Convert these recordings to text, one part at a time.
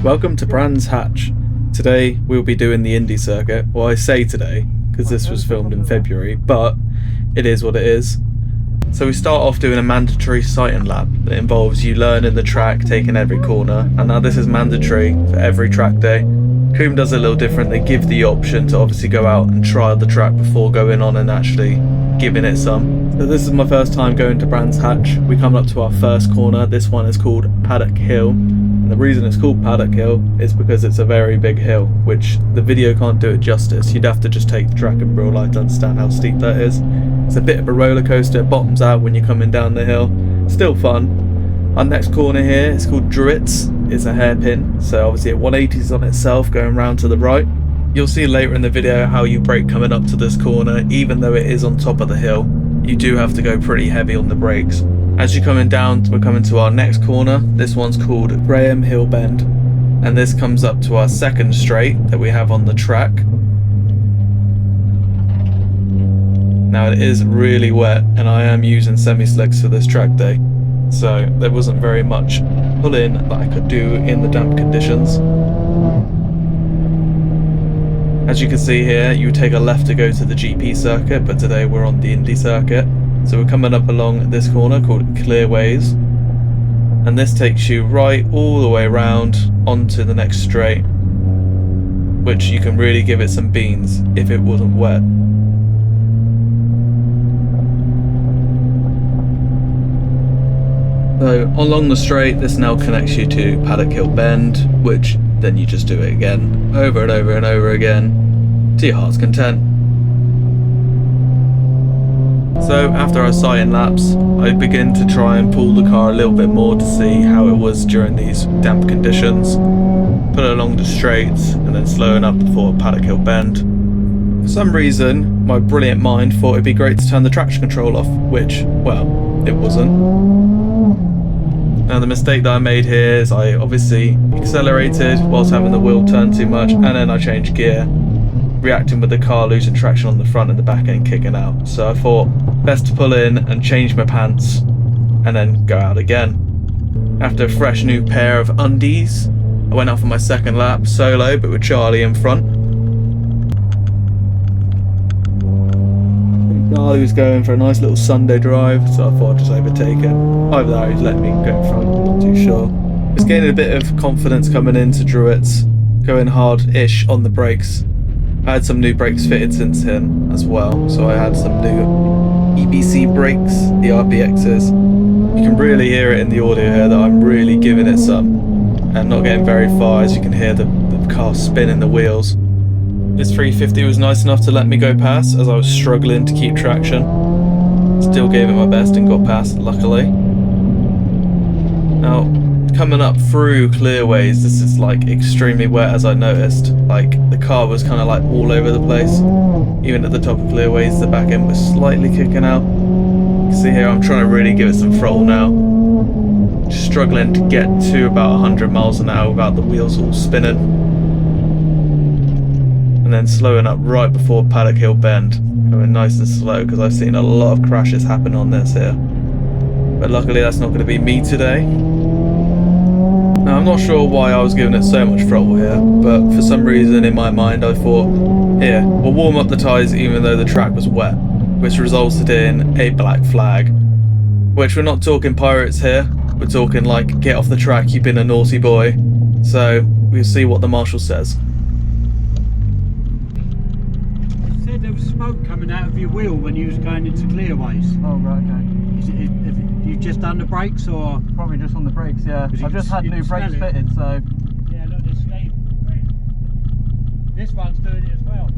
Welcome to Brands Hatch. Today we'll be doing the Indy circuit. Well, I say today because this was filmed in February, but it is what it is. So we start off doing a mandatory sighting lap that involves you learning the track, taking every corner, and now this is mandatory for every track day. Coombe does it a little different. They give the option to obviously go out and trial the track before going on and actually giving it some. So this is my first time going to Brands Hatch. We come up to our first corner. This one is called Paddock Hill. And the reason it's called Paddock Hill is because it's a very big hill, which the video can't do it justice. You'd have to just take the track in real life to understand how steep that is. It's a bit of a roller coaster. It bottoms out when you're coming down the hill. Still fun. Our next corner here is called Druitt's. It's a hairpin, so obviously it 180s on itself going round to the right. You'll see later in the video how you brake coming up to this corner. Even though it is on top of the hill, you do have to go pretty heavy on the brakes. As you're coming down, we're coming to our next corner. This one's called Graham Hill Bend, and this comes up to our second straight that we have on the track. Now it is really wet, and I am using semi-slicks for this track day, so there wasn't very much pull-in that I could do in the damp conditions. As you can see here, you take a left to go to the GP circuit, but today we're on the Indy circuit. So we're coming up along this corner called Clearways, and this takes you right all the way around onto the next straight, which you can really give it some beans if it wasn't wet. So along the straight, this now connects you to Paddock Hill Bend, which then you just do it again, over and over and over again, to your heart's content. So after our sighting laps, I begin to try and pull the car a little bit more to see how it was during these damp conditions. Put it along the straights and then slowing up before Paddock Hill Bend. For some reason, my brilliant mind thought it'd be great to turn the traction control off, which, well, it wasn't. Now the mistake that I made here is I obviously accelerated whilst having the wheel turn too much, and then I changed gear, reacting with the car losing traction on the front and the back end kicking out. So I thought best to pull in and change my pants and then go out again. After a fresh new pair of undies, I went out for my second lap solo, but with Charlie in front. Charlie was going for a nice little Sunday drive, so I thought I'd just overtake him. Either that or he'd let me go in front, I'm not too sure. I was gaining a bit of confidence coming into Druitt's, going hard-ish on the brakes. I had some new brakes fitted since then as well, so I had some new EBC brakes, the RBXs. You can really hear it in the audio here that I'm really giving it some, and not getting very far, as you can hear the car spinning the wheels. This 350 was nice enough to let me go past as I was struggling to keep traction. Still gave it my best and got past, luckily. Now, coming up through Clearways, this is like extremely wet, as I noticed. Like the car was kind of like all over the place. Even at the top of Clearways, the back end was slightly kicking out. You can see here I'm trying to really give it some throttle now. Just struggling to get to about 100 miles an hour without the wheels all spinning. And then slowing up right before Paddock Hill Bend, going nice and slow because I've seen a lot of crashes happen on this here. But luckily that's not going to be me today. Now I'm not sure why I was giving it so much throttle here, but for some reason in my mind I thought, here, we'll warm up the tyres even though the track was wet, which resulted in a black flag. Which we're not talking pirates here, we're talking like get off the track, you've been a naughty boy. So we'll see what the marshal says. There was smoke coming out of your wheel when you was going into Clearways. Oh right, okay. Have you just done the brakes or? Probably just on the brakes, yeah. I've just had new brakes fitted, so. Yeah, look, it's stable. This one's doing it as well.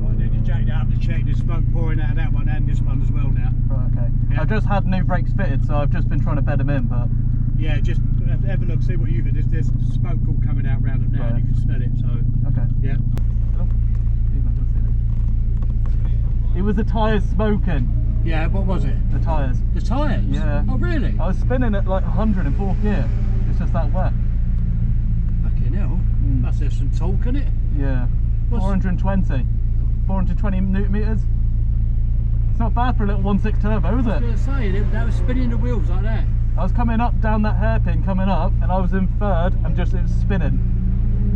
I need to jack that up to check there's smoke pouring out of that one and this one as well now. Right, okay. Yeah. I've just had new brakes fitted, so I've just been trying to bed them in, but. Yeah, just have a look, see what you've got. There's smoke all coming out round them now, right. And you can smell it, so. Okay. Yeah. It was the tyres smoking. Yeah, what was it? The tyres. The tyres? Yeah. Oh, really? I was spinning at like 100 in fourth gear. It's just that wet. Fucking hell. Must have some torque in it. Yeah. 420. 420 newton meters. It's not bad for a little 1.6 turbo, is it? I was going to say, that was spinning the wheels like that. I was coming up down that hairpin, coming up, and I was in third, and just it was spinning.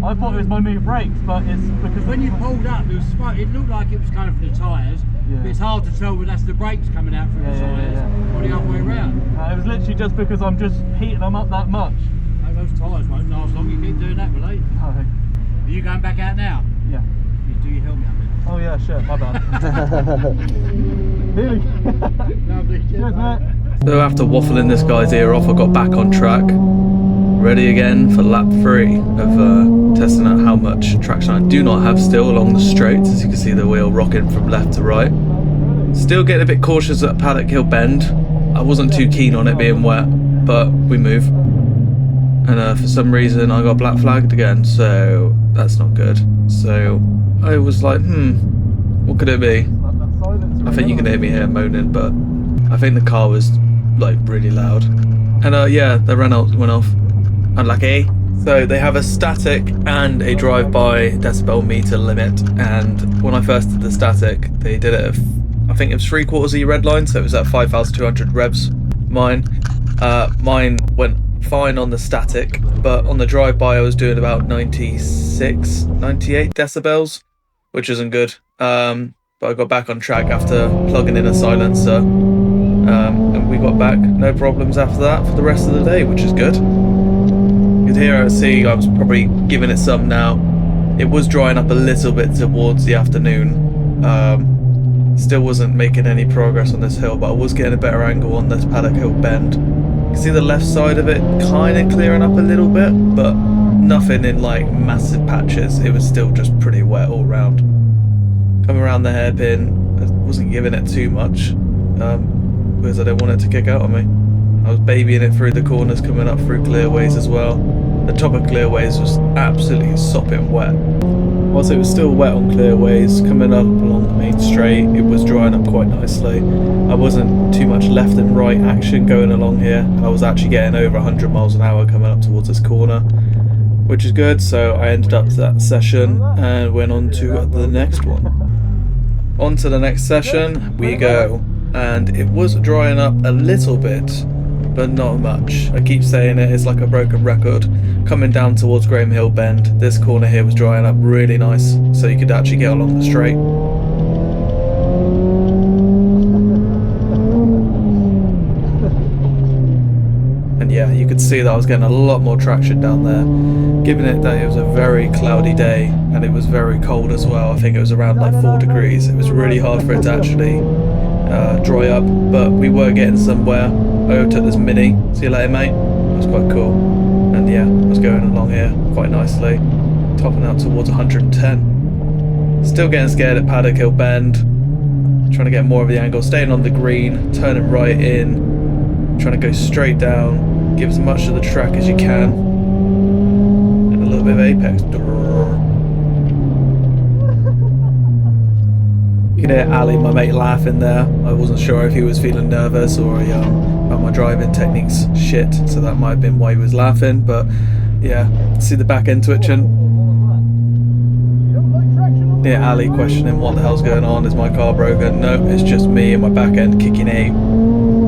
I thought it was my new brakes, but it's because When you pulled up, there was smoke. It looked like it was kind of from the tyres, Yeah. but it's hard to tell whether that's the brakes coming out from the tyres or the other way around. It was literally just because I'm just heating them up that much. No, those tyres won't last long. You keep doing that, will they? Oh, Are you going back out now? yeah. You do your helmet up then. Oh yeah, shit, my bad. Really? Lovely. Cheers, mate. So after waffling this guy's ear off, I got back on track, ready again for lap 3 of testing out how much traction I do not have still along the straights. As you can see, the wheel rocking from left to right. Still getting a bit cautious at Paddock Hill Bend. I wasn't too keen on it being wet, but we move. And for some reason I got black flagged again, so that's not good. So I was like, what could it be? I think you can hear me here moaning, but I think the car was like really loud. And yeah, the Renault went off. Unlucky. So they have a static and a drive-by decibel meter limit, and when I first did the static, they did it at, I think it was 3/4 E red line, so it was at 5,200 revs. Mine went fine on the static, but on the drive-by I was doing about 96, 98 decibels, which isn't good. But I got back on track after plugging in a silencer, and we got back no problems after that for the rest of the day, which is good. You could hear I was probably giving it some now. It was drying up a little bit towards the afternoon. Still wasn't making any progress on this hill, but I was getting a better angle on this Paddock Hill Bend. You can see the left side of it kind of clearing up a little bit, but nothing in like massive patches. It was still just pretty wet all round. Coming around the hairpin, I wasn't giving it too much because I didn't want it to kick out on me. I was babying it through the corners, coming up through clearways as well. The top of clearways was absolutely sopping wet. Whilst it was still wet on clearways, coming up along the main straight, it was drying up quite nicely. I wasn't too much left and right action going along here. I was actually getting over 100 miles an hour coming up towards this corner, which is good. So I ended up that session and went on to the next one. On to the next session we go, and it was drying up a little bit, but not much. I keep saying it, it's like a broken record. Coming down towards Graham Hill Bend, this corner here was drying up really nice, so you could actually get along the straight. And yeah, you could see that I was getting a lot more traction down there, given it that it was a very cloudy day and it was very cold as well. I think it was around like 4 degrees. It was really hard for it to actually dry up, but we were getting somewhere. I took this Mini. See you later, mate. It was quite cool. And yeah, I was going along here quite nicely, topping out towards 110. Still getting scared at Paddock Hill Bend, trying to get more of the angle, staying on the green, turning right in, trying to go straight down, give as much of the track as you can, and a little bit of apex. You can hear Ali, my mate, laughing there. I wasn't sure if he was feeling nervous or about my driving techniques shit, so that might have been why he was laughing. But yeah, see the back end twitching. Yeah, Ali questioning what the hell's going on. Is my car broken? No, it's just me and my back end kicking out.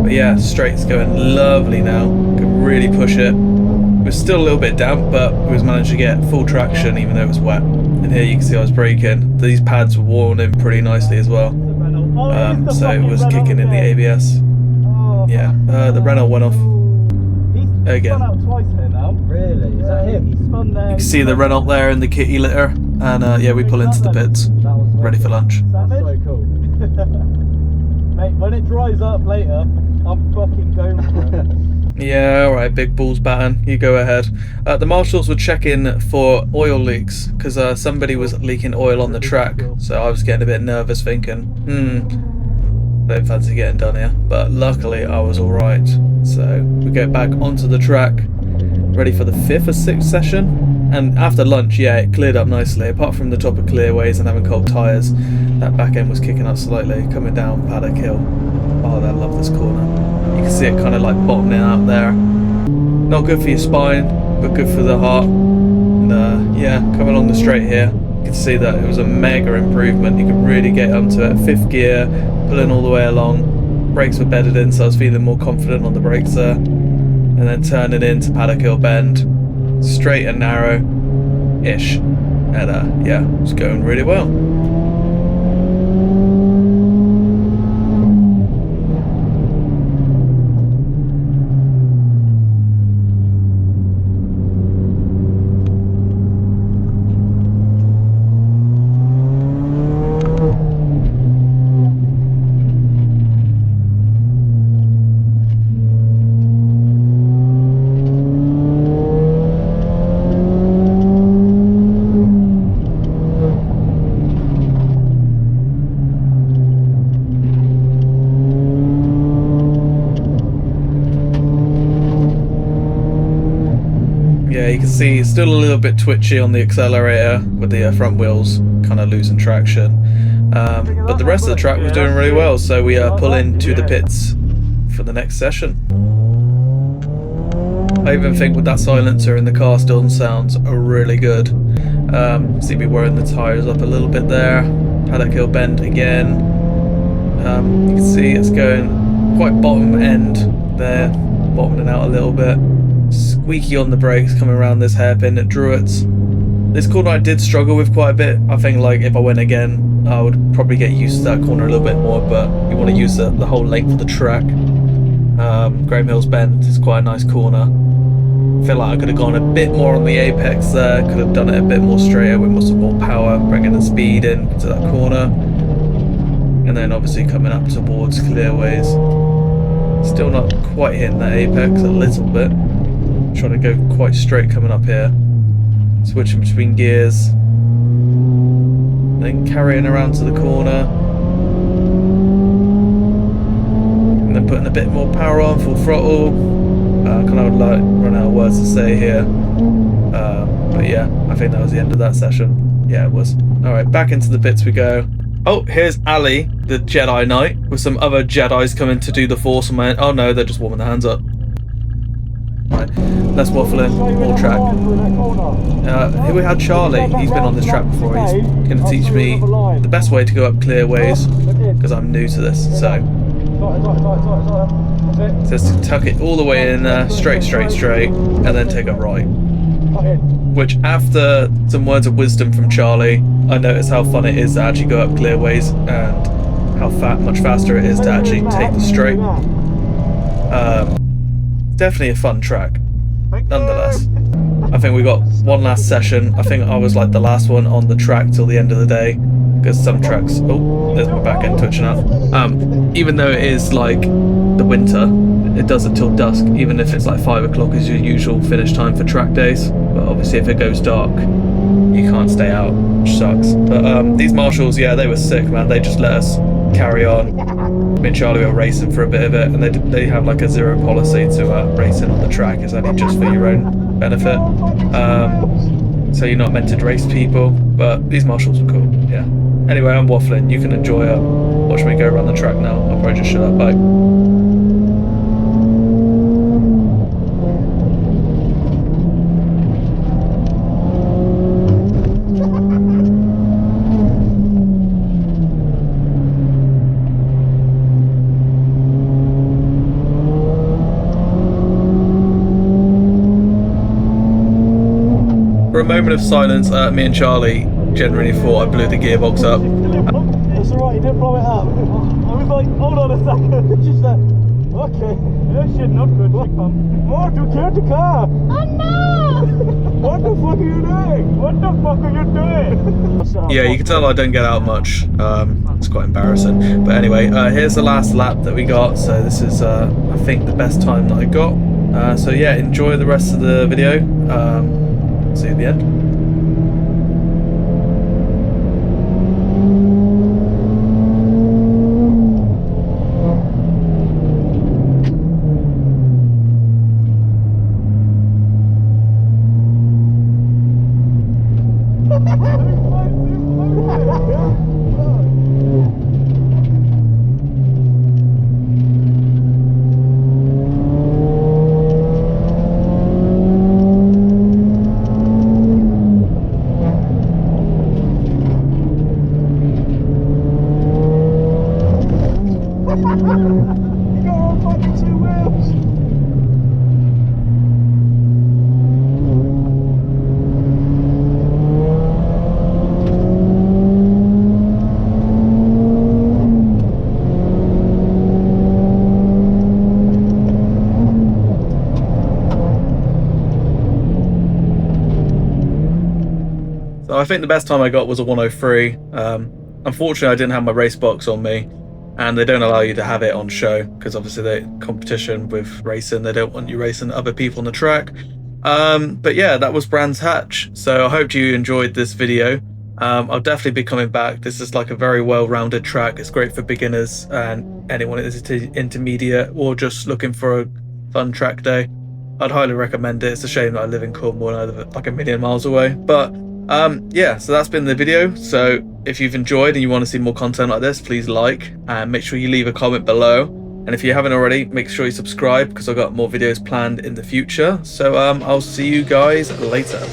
But yeah, straight's going lovely now. Can really push it. It was still a little bit damp, but we was managed to get full traction even though it was wet. And here you can see I was braking. These pads were worn in pretty nicely as well. So it was kicking in the ABS. Yeah, the Renault went off again. Really? Is that him? You can see the Renault there in the kitty litter. And yeah, we pull into the pits, ready for lunch. That's so cool. Mate, when it dries up later, I'm fucking going for it. Yeah, alright, big balls Batten, you go ahead. The marshals were checking for oil leaks, because somebody was leaking oil on the track, so I was getting a bit nervous thinking, don't fancy getting done here, but luckily I was alright. So we go back onto the track, ready for the 5th or 6th session, and after lunch, yeah, it cleared up nicely, apart from the top of clearways and having cold tyres, that back end was kicking up slightly, coming down Paddock Hill. Oh, I love this corner. You can see it kind of like bottoming out there. Not good for your spine, but good for the heart. And yeah, coming along the straight here, you can see that it was a mega improvement. You could really get onto it. 5th gear, pulling all the way along. Brakes were bedded in, so I was feeling more confident on the brakes there. and then turning into Paddock Hill Bend, straight and narrow-ish, and yeah, it's going really well. Yeah, you can see it's still a little bit twitchy on the accelerator with the front wheels kind of losing traction. But the rest of the track was doing really well, so we pull into the pits for the next session. I even think with that silencer in the car still sounds really good. See me wearing the tyres up a little bit there. Paddock Hill Bend again. You can see it's going quite bottom end there, bottoming out a little bit. Squeaky on the brakes coming around this hairpin at Druitt's. This corner I did struggle with quite a bit. I think like if I went again I would probably get used to that corner a little bit more, but you want to use the whole length of the track. Graham Hills Bend is quite a nice corner. I feel like I could have gone a bit more on the apex there, could have done it a bit more straighter with some more power, bringing the speed into that corner. And then obviously coming up towards Clearways. Still not quite hitting that apex, a little bit. Trying to go quite straight coming up here. Switching between gears. Then carrying around to the corner. And then putting a bit more power on, full throttle. Kind of like run out of words to say here. But yeah, I think that was the end of that session. Yeah, it was. Alright, back into the pits we go. Oh, here's Ali, the Jedi Knight, with some other Jedis coming to do the Force on my end. Oh no, they're just warming their hands up. Right, less waffling, more track. Here we had Charlie. He's been on this track before. He's going to teach me the best way to go up Clearways, because I'm new to this. So just to tuck it all the way in there, straight, and then take a right. Which, after some words of wisdom from Charlie, I noticed how fun it is to actually go up Clearways and how much faster it is to actually take the straight. Definitely a fun track, nonetheless. I think we got one last session. I think I was like the last one on the track till the end of the day, because some tracks, oh, there's my back end twitching out. Even though it is like the winter, it does it till dusk, even if it's like 5 o'clock is your usual finish time for track days. But obviously if it goes dark, you can't stay out, which sucks. But these marshals, yeah, they were sick, man. They just let us carry on. Me and Charlie were racing for a bit of it, and they have like a zero policy to racing on the track. It's only just for your own benefit. So you're not meant to race people, but these marshals are cool, yeah. Anyway, I'm waffling. You can enjoy watch me go around the track now. I'll probably just shut up, bye. For a moment of silence, me and Charlie genuinely thought I blew the gearbox up. It's alright, you didn't blow it up. I was like, hold on a second. It's just that, okay, this shit not good. More to get the car. Oh no! What the fuck are you doing? What the fuck are you doing? Yeah, you can tell I don't get out much. It's quite embarrassing. But anyway, here's the last lap that we got. So this is, I think, the best time that I got. So yeah, enjoy the rest of the video. See you at the end. I think the best time I got was a 103. Unfortunately, I didn't have my race box on me, and they don't allow you to have it on show because obviously the competition with racing, they don't want you racing other people on the track. But yeah, that was Brands Hatch. So I hope you enjoyed this video. I'll definitely be coming back. This is like a very well-rounded track. It's great for beginners and anyone that is intermediate or just looking for a fun track day. I'd highly recommend it. It's a shame that I live in Cornwall and I live like a million miles away. But yeah, so that's been the video. So if you've enjoyed and you want to see more content like this, please like and make sure you leave a comment below. And if you haven't already, make sure you subscribe because I've got more videos planned in the future. So I'll see you guys later.